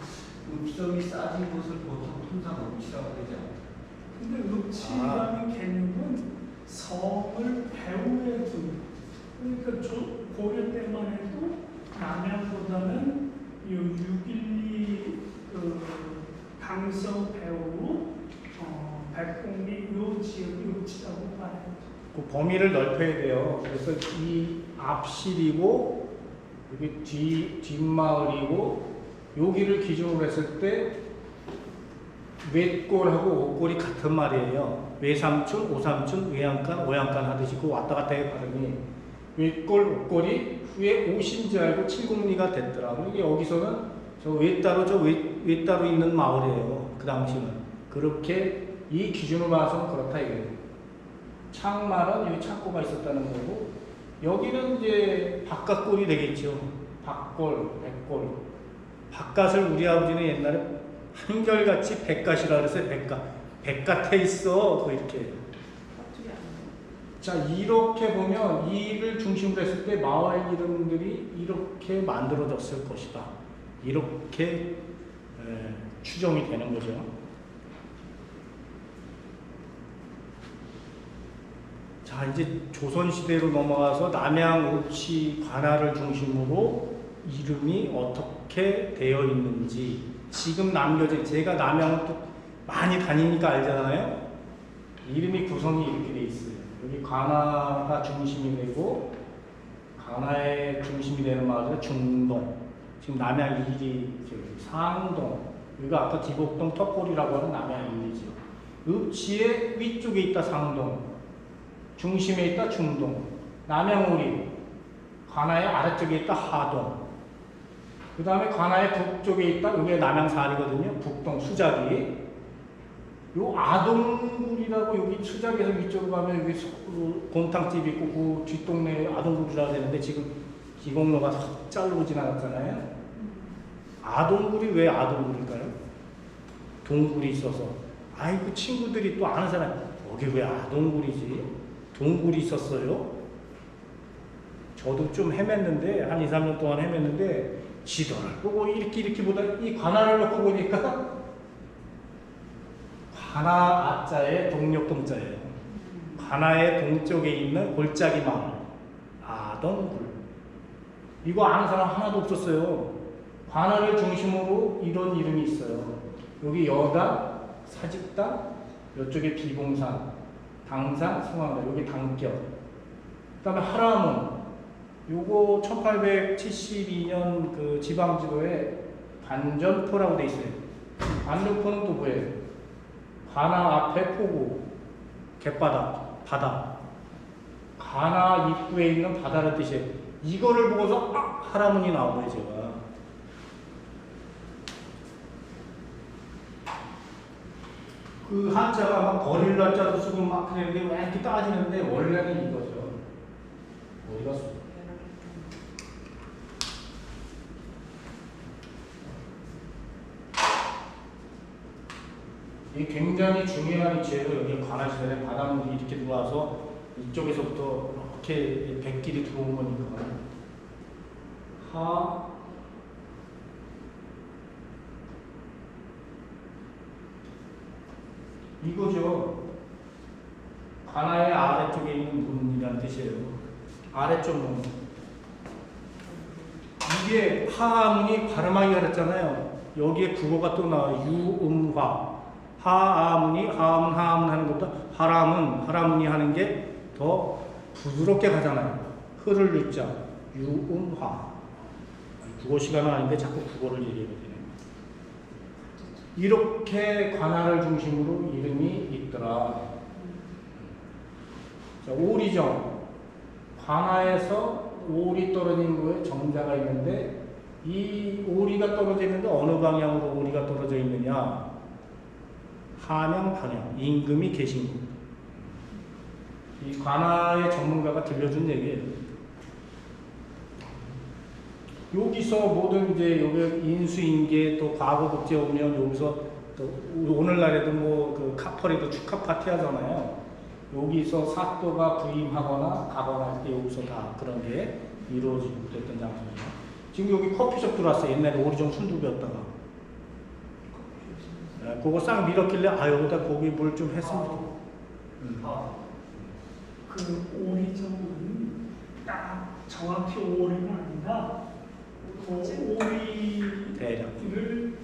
읍성이 쌓인 곳을 보통 통상 읍치라고 되지 않아요? 근데 읍치라는 개념은 성을 배후에 둔 그러니까 고려 때만 해도 남양보다는 이 612 강서 배후로 백곡리 요 지역이 읍치라고 봐요. 그 범위를 넓혀야 돼요. 그래서 이 앞실이고 여기 뒷마을이고 여기를 기준으로 했을 때 외골하고 옥골이 같은 말이에요. 외삼촌, 오삼촌, 외양간, 오양간 하듯이 그 왔다 갔다 해 발음이 외골, 옥골이 후에 오신 줄 알고 칠곡리가 됐더라고요. 이게 여기서는 저 외따로 있는 마을이에요. 그 당시는 그렇게 이 기준으로 봐서는 그렇다 이거예요. 창말은 여기 창고가 있었다는 거고 여기는 이제 바깥골이 되겠죠. 박골, 백골. 바깥을 우리 아버지는 옛날에 한결같이 백갓이라 그래서 백갓에 있어. 그 이렇게. 자, 이렇게 보면 이를 중심으로 했을 때 마을 이름들이 이렇게 만들어졌을 것이다. 이렇게 추정이 되는 거죠. 자, 이제 조선시대로 넘어가서 남양, 읍치, 관할을 중심으로 이름이 어떻게 되어 있는지 지금 남겨진 제가 남양을 또 많이 다니니까 알잖아요. 이름이 구성이 이렇게 돼 있어요. 여기 관아가 중심이 되고 관아의 중심이 되는 마을은 중동. 지금 남양 1이 상동. 여기가 아까 기복동 턱골이라고 하는 남양 1이죠. 읍치의 위쪽에 있다 상동. 중심에 있다 중동. 남양오리. 관아의 아래쪽에 있다 하동. 그 다음에 관아의 북쪽에 있다. 여기가 남양사리거든요. 북동 수작이. 요 아동굴이라고 여기 수작에서 위쪽으로 가면 여기 곰탕집 있고 그 뒷동네에 아동굴이라고 되는데 지금 기공로가 자르고 지나갔잖아요. 아동굴이 왜 아동굴일까요? 동굴이 있어서. 아이고 친구들이 또 아는 사람 여기 왜 아동굴이지? 동굴이 있었어요? 저도 좀 헤맸는데 한 2, 3년 동안 헤맸는데 지도를 보고 이렇게 보다 이 관아를 놓고 보니까 관아 아자의 동력동자예요. 관아의 동쪽에 있는 골짜기 마을 아동굴. 이거 아는 사람 하나도 없었어요. 관아를 중심으로 이런 이름이 있어요. 여기 여당, 사직당, 이쪽에 비봉산, 당산, 승왕당, 여기 당격. 그 다음에 하라문. 요거 1872년 그 지방지도에 반전포라고 돼 있어요. 반전포는 또 뭐예요? 관아 앞에 포구, 갯바다, 바다. 관아 입구에 있는 바다를 뜻이에요. 이거를 보고서 하라문이 나오고요, 제가. 그 한자가 막 거릴라 자도 쓰고 막 그랬는데 왜 이렇게 따지는데 원래는 이거죠. 어디 갔어? 이게 굉장히 중요한 위치에서 여기 관아시설에 바닷물이 이렇게 들어와서 이쪽에서부터 이렇게 백길이 들어온 거니까 하 이거죠. 관아의 아래쪽에 있는 문이라는 뜻이에요. 아래쪽 문. 이게 하아문이 발음하기가 그랬잖아요. 여기에 국어가 또 나와요. 유음화. 하아문이 하아문 하는 것보다 하라문이 하는 게 더 부드럽게 가잖아요. 흐를 유자. 유음화. 국어 시간은 아닌데 자꾸 국어를 얘기하게 되네요. 이렇게 관아를 중심으로 이름이 있더라. 자, 오리정. 관아에서 오리 떨어진 거에 정자가 있는데 이 오리가 떨어져 있는데 어느 방향으로 오리가 떨어져 있느냐? 하명 방향. 임금이 계신 곳. 이 관아의 전문가가 들려준 얘기예요. 여기서 모든 이제 여기 인수인계 또 과거국제 오면 여기서 또 오늘날에도 뭐 그 카퍼레도 축하 파티 하잖아요. 여기서 사또가 부임하거나 가거나 할 때 여기서 다 그런 게 이루어지고 그랬던 장소죠. 지금 여기 커피숍 들어왔어요. 옛날에 오리정 순두 배웠다가. 네, 그거 싹 밀었길래 아 여기다 고기 물 좀 했으면 좋겠다. 그 오리정은 딱 정확히 오리가 아니라 그 대략. 오리를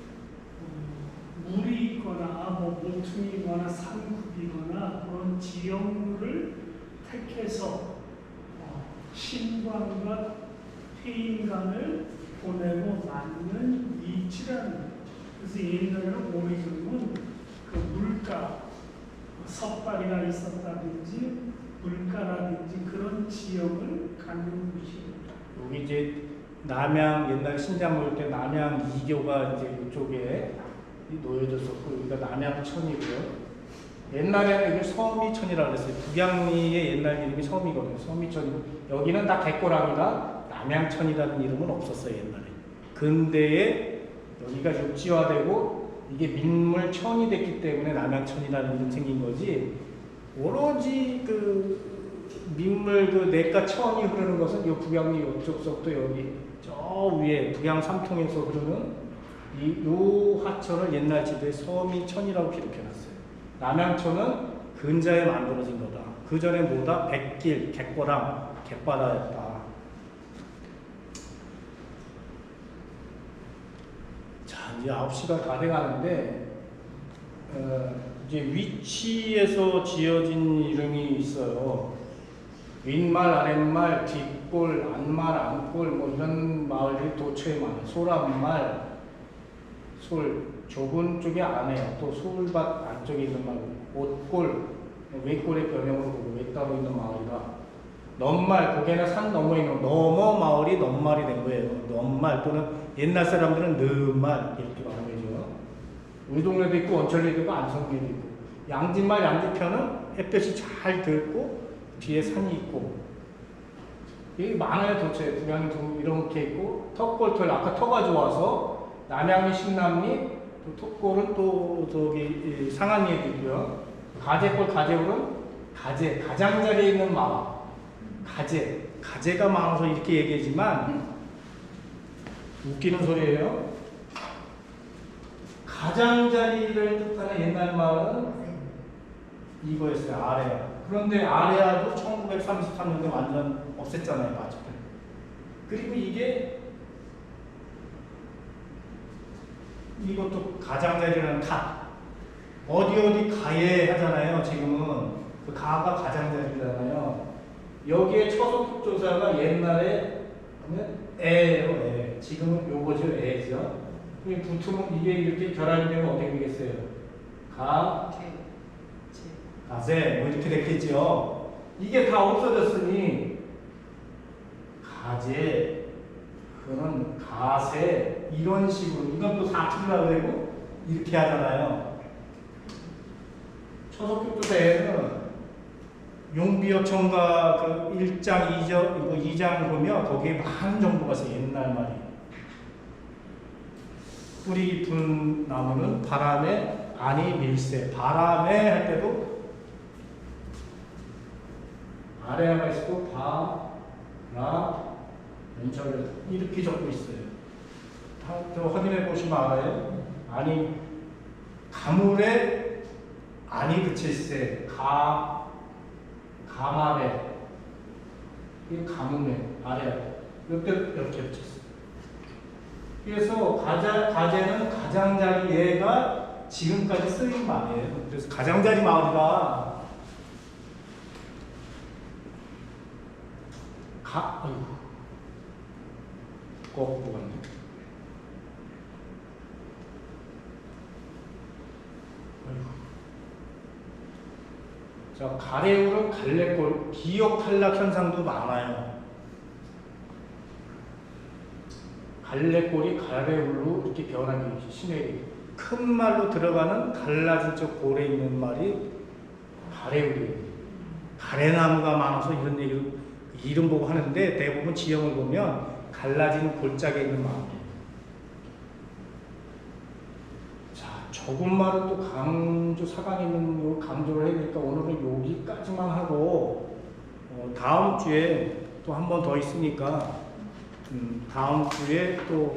물이 있거나 뭐 모퉁이거나 산국이거나 그런 지형물을 택해서 신관과 퇴인관을 보내고 맞는 위치라는 거죠. 그래서 옛날에는 오리정은 그 물가, 섭다리가 있었다든지 물가라든지 그런 지역을 갖는 곳입니다. 여기 이제 남양 옛날 신장 모일 때 남양 이교가 이제 이쪽에 놓여졌었고 여기가 남양천이고요. 옛날에는 이게 서미천이라고 그랬어요. 북양리의 옛날 이름이 서미거든요. 서미천이고 여기는 다 객고랑이라 남양천이라는 이름은 없었어요 옛날에. 근대에 여기가 육지화되고 이게 민물천이 됐기 때문에 남양천이라는 이름 생긴 거지. 오로지 그 민물 그 내과 천이 흐르는 것은 요 북양리 이쪽서부터 여기 저 위에 북양 삼통에서 흐르는 요 하천을 옛날 지도에 서미천이라고 기록해놨어요. 남양천은 근자에 만들어진 거다. 그 전에 뭐다? 백길, 갯고랑, 갯바다였다. 자, 이제 9시가 다 돼가는데 이제 위치에서 지어진 이름이 있어요. 윗말, 아랫말, 뒷골, 안말, 안골 뭐 이런 마을들이 도처에 많아요. 소란말, 솔, 좁은 쪽이 안에요. 또 솔밭 안쪽에 있는 마을, 옷골, 외골의 변형으로 보고 외따로 있는 마을이라. 넘말, 고개나 산 너머에 있는 넘어 마을이 넘말이 된 거예요. 넘말 또는 옛날 사람들은 느말 이렇게 말하는 거죠. 우리 동네도 있고 원천리도 있고 안성리도 있고. 양진말, 양지편은 햇볕이 잘 들고 뒤에 산이 있고 여기 많아요. 도처에 북양이 이렇게 있고 턱골 아까 터가 좋아서 남양리, 신남리, 또 턱골은 또 저기 상안리에도 있고요. 가재골, 가재골은 가장자리에 있는 마을. 가재가 많아서 이렇게 얘기하지만 웃기는 소리예요. 가장자리를 뜻하는 옛날 마을은 이거였어요. 아레아. 그런데 아레아도 1933년도에 완전 없앴잖아요. 맞죠? 그리고 이것도 가장자리라는 탑. 어디 가에 하잖아요. 지금은 그 가가 가장자리잖아요. 여기에 처소국조사가 옛날에 애예요. 지금은 요거죠. 애죠. 붙으면 이게 이렇게 결합되면 어떻게 되겠어요? 가세 뭐 이렇게 됐겠죠. 이게 다 없어졌으니 가재, 그는 가세 이런 식으로 이건 또 사투리라고 되고 이렇게 하잖아요. 처소국조사에는 용비어천가 그 1장 2장 보면 거기에 많은 정보가 있어요. 옛날 말이. 뿌리 깊은 나무는 바람에 아니 밀새. 바람에 할 때도 아래가 있고 라, 연철 이렇게 적고 있어요. 또 확인해 보시면 알아요. 아니 가물에 아니 그칠세 가말에 이 가문에 아래 이렇게 붙였어요. 그래서 가재는 가장자리 얘가 지금까지 쓰인 말이에요. 그래서 가장자리 마을이라 아이고 거꾸로 갔네. 아이고. 자, 가래울은 갈래골, 기역 탈락 현상도 많아요. 갈래골이 가래울로 이렇게 변하는 게 심해요. 큰 말로 들어가는 갈라진 쪽 골에 있는 말이 가래울이에요. 가래나무가 많아서 이런 얘기를 이름 보고 하는데 대부분 지형을 보면 갈라진 골짜기에 있는 말이에요. 자, 조금만은 또 강조, 사강에 있는 요 강조를 해야 되니까 오늘은 여기까지만 하고 다음 주에 또 한 번 더 있으니까 다음 주에 또